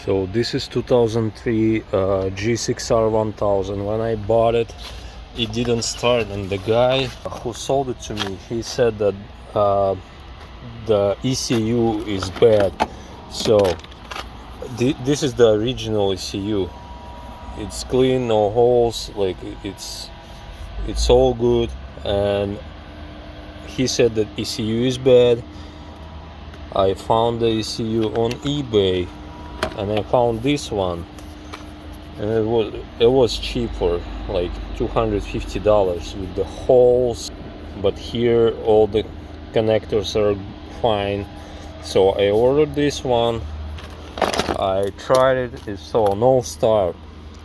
So this is 2003 GSXR1000. When I bought it, it didn't start, and the guy who sold it to me, he said that the ECU is bad. So this is the original ECU. It's clean, no holes, like it's all good. And he said that ECU is bad. I found the ECU on eBay, and I found this one, and it was cheaper, like $250 with the holes, but here all the connectors are fine. So I ordered this one, I tried it, it saw no start.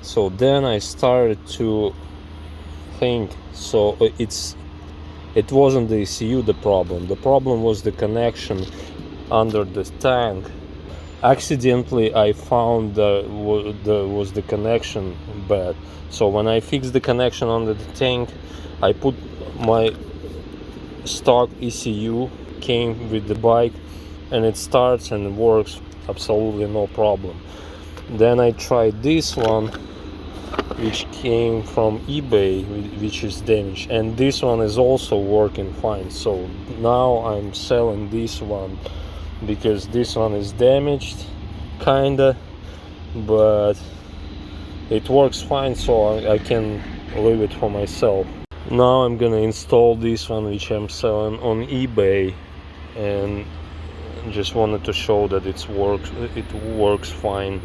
So then I started to think, so it wasn't the ECU the problem was the connection under the tank. Accidentally I found was the connection bad. So when I fixed the connection under the tank, I put my stock ECU, came with the bike, and it starts and works absolutely no problem. Then I tried this one, which came from eBay, which is damaged, and this one is also working fine. So now I'm selling this one because this one is damaged kinda, but it works fine, so I can leave it for myself. Now I'm gonna install this one, which I'm selling on eBay, and just wanted to show that it works fine.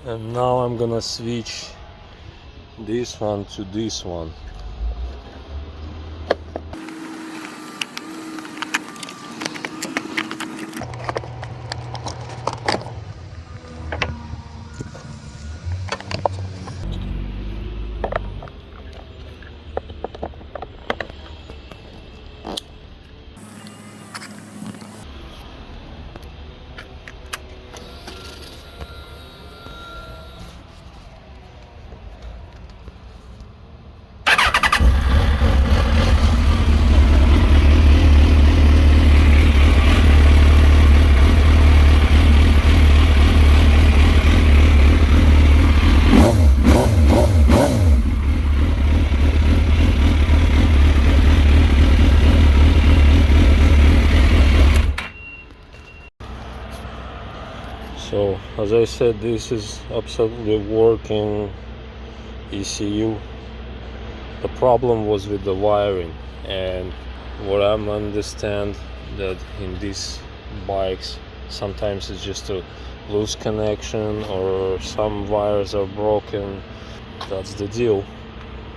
And now I'm gonna switch this one to this one. So as I said, this is absolutely working ECU. The problem was with the wiring, and what I understand that in these bikes sometimes it's just a loose connection or some wires are broken. That's the deal.